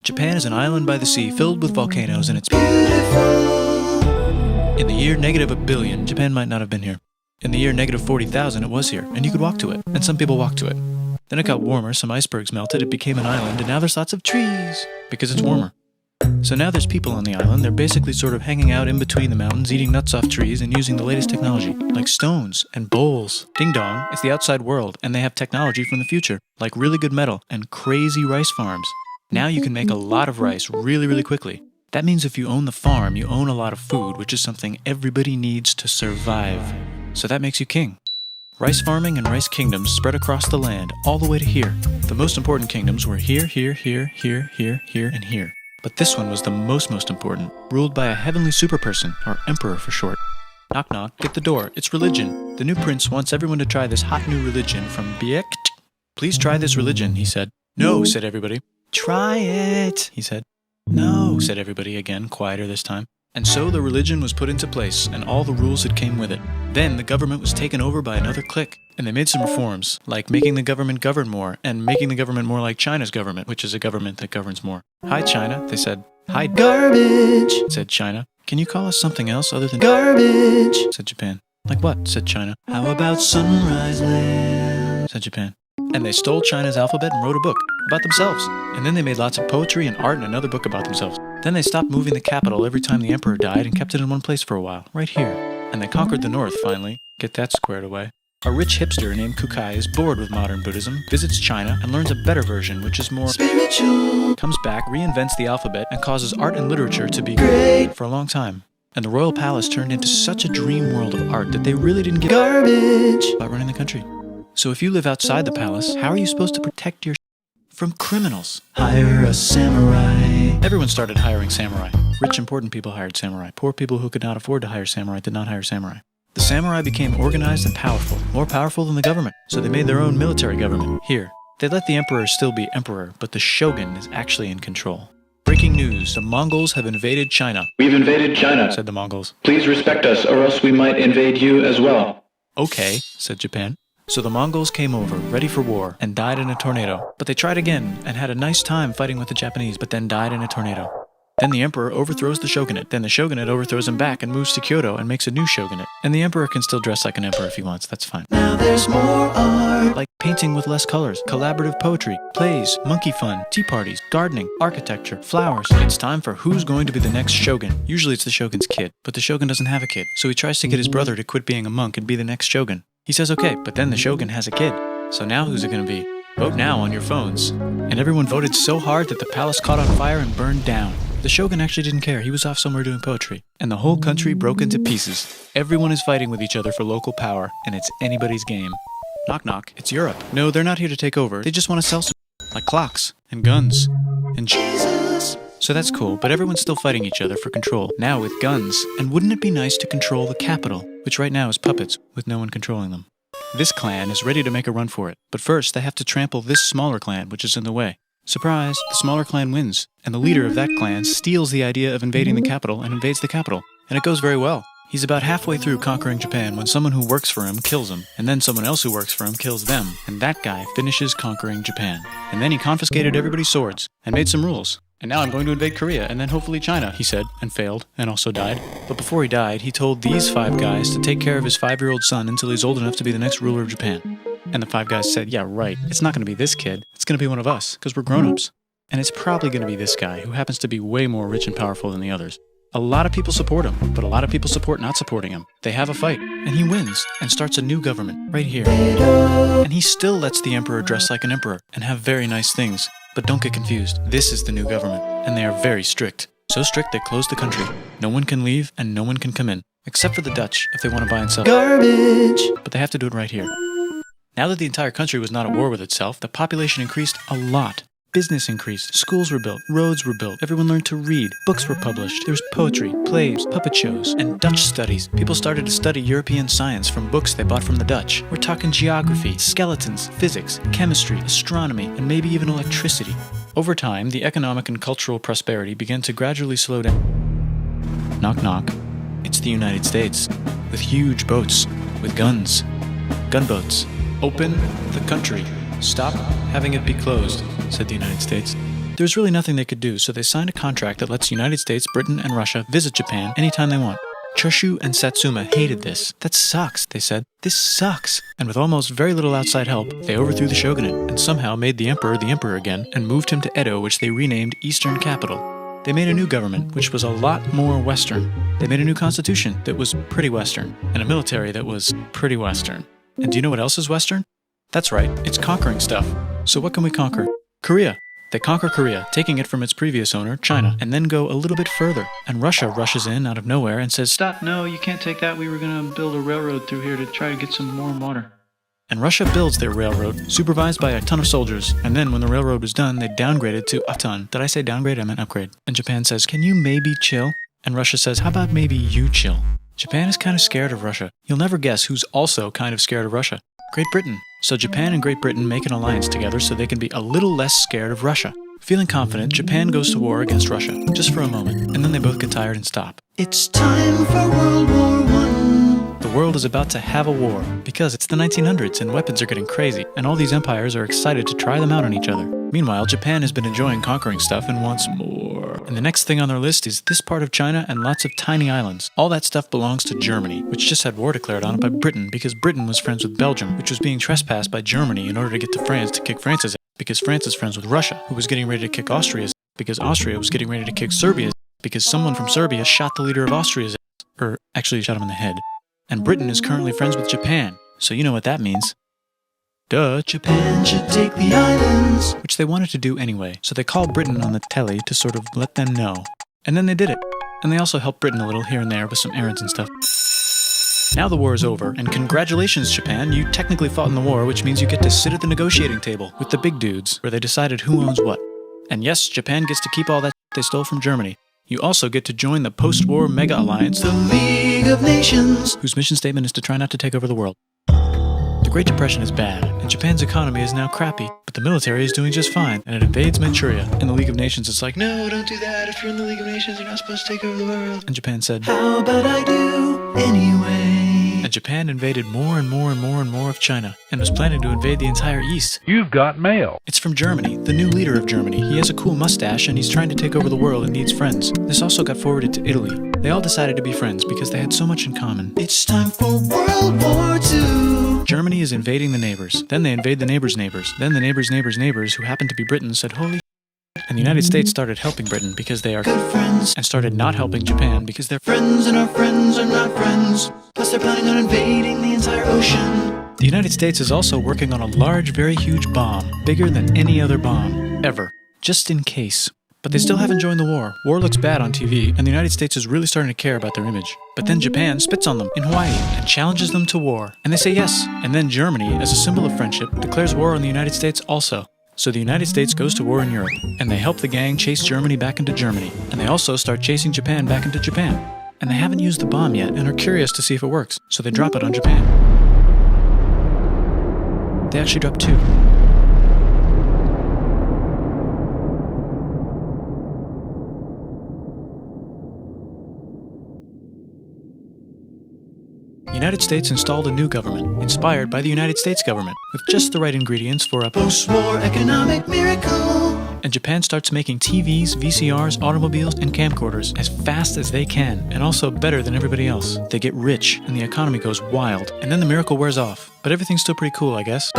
Japan is an island by the sea filled with volcanoes and it's beautiful. In the year -1 billion, Japan might not have been here. In the year -40,000, it was here, and you could walk to it, and some people walked to it. Then it got warmer, some icebergs melted, it became an island, and now there's lots of trees, because it's warmer. So now there's people on the island, they're basically sort of hanging out in between the mountains, eating nuts off trees, and using the latest technology, like stones and bowls. Ding dong, it's the outside world, and they have technology from the future, like really good metal and crazy rice farms. Now you can make a lot of rice really, really quickly. That means if you own the farm, you own a lot of food, which is something everybody needs to survive. So that makes you king. Rice farming and rice kingdoms spread across the land, all the way to here. The most important kingdoms were here, here, here, here, here, here, and here. But this one was the most important, ruled by a heavenly superperson, or emperor for short. Knock knock, get the door, it's religion. The new prince wants everyone to try this hot new religion from Biekt. Please try this religion, he said. No, said everybody. Try it, he said. No, said everybody again, quieter this time. And so the religion was put into place, and all the rules that came with it. Then the government was taken over by another clique, and they made some reforms, like making the government govern more, and making the government more like China's government, which is a government that governs more. Hi, China, they said. Hi, garbage, said China. Can you call us something else other than garbage, said Japan. Like what, said China. How about Sunrise Land, said Japan. And they stole China's alphabet and wrote a book about themselves. And then they made lots of poetry and art and another book about themselves. Then they stopped moving the capital every time the emperor died and kept it in one place for a while, right here. And they conquered the north finally. Get that squared away. A rich hipster named Kukai is bored with modern Buddhism, visits China, and learns a better version, which is more spiritual. Comes back, reinvents the alphabet, and causes art and literature to be great for a long time. And the royal palace turned into such a dream world of art that they really didn't give garbage about running the country. So if you live outside the palace, how are you supposed to protect your from criminals? Hire a samurai. Everyone started hiring samurai. Rich, important people hired samurai. Poor people who could not afford to hire samurai did not hire samurai. The samurai became organized and powerful, more powerful than the government. So they made their own military government. Here, they let the emperor still be emperor, but the shogun is actually in control. Breaking news, the Mongols have invaded China. We've invaded China, said the Mongols. Please respect us, or else we might invade you as well. Okay, said Japan. So the Mongols came over, ready for war, and died in a tornado. But they tried again, and had a nice time fighting with the Japanese, but then died in a tornado. Then the emperor overthrows the shogunate. Then the shogunate overthrows him back and moves to Kyoto and makes a new shogunate. And the emperor can still dress like an emperor if he wants, that's fine. Now there's more art. Like painting with less colors, collaborative poetry, plays, monkey fun, tea parties, gardening, architecture, flowers. It's time for who's going to be the next shogun. Usually it's the shogun's kid, but the shogun doesn't have a kid. So he tries to get his brother to quit being a monk and be the next shogun. He says okay, but then the shogun has a kid. So now who's it going to be? Vote now on your phones. And everyone voted so hard that the palace caught on fire and burned down. The shogun actually didn't care. He was off somewhere doing poetry. And the whole country broke into pieces. Everyone is fighting with each other for local power, and it's anybody's game. Knock knock, it's Europe. No, they're not here to take over. They just want to sell some like clocks and guns and Jesus. So that's cool, but everyone's still fighting each other for control, now with guns. And wouldn't it be nice to control the capital, which right now is puppets, with no one controlling them? This clan is ready to make a run for it, but first they have to trample this smaller clan, which is in the way. Surprise, the smaller clan wins, and the leader of that clan steals the idea of invading the capital and invades the capital, and it goes very well. He's about halfway through conquering Japan when someone who works for him kills him, and then someone else who works for him kills them, and that guy finishes conquering Japan. And then he confiscated everybody's swords, and made some rules. And now I'm going to invade Korea, and then hopefully China, he said, and failed, and also died. But before he died, he told these 5 guys to take care of his 5-year-old son until he's old enough to be the next ruler of Japan. And the 5 guys said, yeah, right, it's not going to be this kid, it's going to be one of us, because we're grown-ups. And it's probably going to be this guy, who happens to be way more rich and powerful than the others. A lot of people support him, but a lot of people support not supporting him. They have a fight, and he wins, and starts a new government, right here. And he still lets the emperor dress like an emperor, and have very nice things. But don't get confused, this is the new government, and they are very strict. So strict they closed the country. No one can leave, and no one can come in. Except for the Dutch, if they want to buy and sell garbage. But they have to do it right here. Now that the entire country was not at war with itself, the population increased a lot. Business increased, schools were built, roads were built, everyone learned to read, books were published, there was poetry, plays, puppet shows, and Dutch studies. People started to study European science from books they bought from the Dutch. We're talking geography, skeletons, physics, chemistry, astronomy, and maybe even electricity. Over time, the economic and cultural prosperity began to gradually slow down. Knock knock. It's the United States, with huge boats, with guns. Gunboats. Open the country. Stop having it be closed, said the United States. There's really nothing they could do, so they signed a contract that lets the United States, Britain, and Russia visit Japan anytime they want. Choshu and Satsuma hated this. That sucks, they said. This sucks. And with almost very little outside help, they overthrew the shogunate and somehow made the emperor again and moved him to Edo, which they renamed Eastern Capital. They made a new government, which was a lot more Western. They made a new constitution that was pretty Western, and a military that was pretty Western. And do you know what else is Western? That's right, it's conquering stuff. So what can we conquer? Korea. They conquer Korea, taking it from its previous owner, China, and then go a little bit further. And Russia rushes in out of nowhere and says, "Stop, no, you can't take that. We were going to build a railroad through here to try to get some warm water." And Russia builds their railroad, supervised by a ton of soldiers. And then when the railroad was done, they downgraded to a ton. Did I say downgrade? I meant upgrade. And Japan says, "Can you maybe chill?" And Russia says, "How about maybe you chill?" Japan is kind of scared of Russia. You'll never guess who's also kind of scared of Russia. Great Britain. So Japan and Great Britain make an alliance together so they can be a little less scared of Russia. Feeling confident, Japan goes to war against Russia, just for a moment, and then they both get tired and stop. It's time for World War I. The world is about to have a war, because it's the 1900s and weapons are getting crazy, and all these empires are excited to try them out on each other. Meanwhile, Japan has been enjoying conquering stuff and wants more. And the next thing on their list is this part of China and lots of tiny islands. All that stuff belongs to Germany, which just had war declared on it by Britain because Britain was friends with Belgium, which was being trespassed by Germany in order to get to France to kick France's ass, because France is friends with Russia, who was getting ready to kick Austria's ass, because Austria was getting ready to kick Serbia's ass, because someone from Serbia shot the leader of Austria's ass, or actually shot him in the head. And Britain is currently friends with Japan, so you know what that means. Duh, Japan should take the islands. which they wanted to do anyway, so they called Britain on the telly to sort of let them know. And then they did it. And they also helped Britain a little here and there with some errands and stuff. Now the war is over, and congratulations, Japan, you technically fought in the war, which means you get to sit at the negotiating table with the big dudes, where they decided who owns what. And yes, Japan gets to keep all that they stole from Germany. You also get to join the post-war mega alliance, The League of Nations. whose mission statement is to try not to take over the world. The Great Depression is bad, and Japan's economy is now crappy, but the military is doing just fine, and it invades Manchuria. In the League of Nations, it's like, "No, don't do that. If you're in the League of Nations, you're not supposed to take over the world." And Japan said, How about I do anyway? and Japan invaded more and more and more and more of China, and was planning to invade the entire East. You've got mail. It's from Germany, the new leader of Germany. He has a cool mustache, and he's trying to take over the world and needs friends. This also got forwarded to Italy. They all decided to be friends because they had so much in common. It's time for World War II. Germany is invading the neighbors. Then they invade the neighbors' neighbors. Then the neighbors' neighbors' neighbors, who happened to be Britain, said, "Holy shit." And the United States started helping Britain because they are Good friends. and started not helping Japan because they're Friends and our friends are not friends. Plus they're planning on invading the entire ocean. The United States is also working on a large, very huge bomb, bigger than any other bomb, ever, just in case. But they still haven't joined the war. War looks bad on TV, and the United States is really starting to care about their image. But then Japan spits on them in Hawaii and challenges them to war. And they say yes. And then Germany, as a symbol of friendship, declares war on the United States also. So the United States goes to war in Europe, and they help the gang chase Germany back into Germany. And they also start chasing Japan back into Japan. And they haven't used the bomb yet and are curious to see if it works, so they drop it on Japan. They actually drop two. The United States installed a new government, inspired by the United States government, with just the right ingredients for a Post-war economic miracle. And Japan starts making TVs, VCRs, automobiles, and camcorders as fast as they can, and also better than everybody else. They get rich, and the economy goes wild, and then the miracle wears off. But everything's still pretty cool, I guess.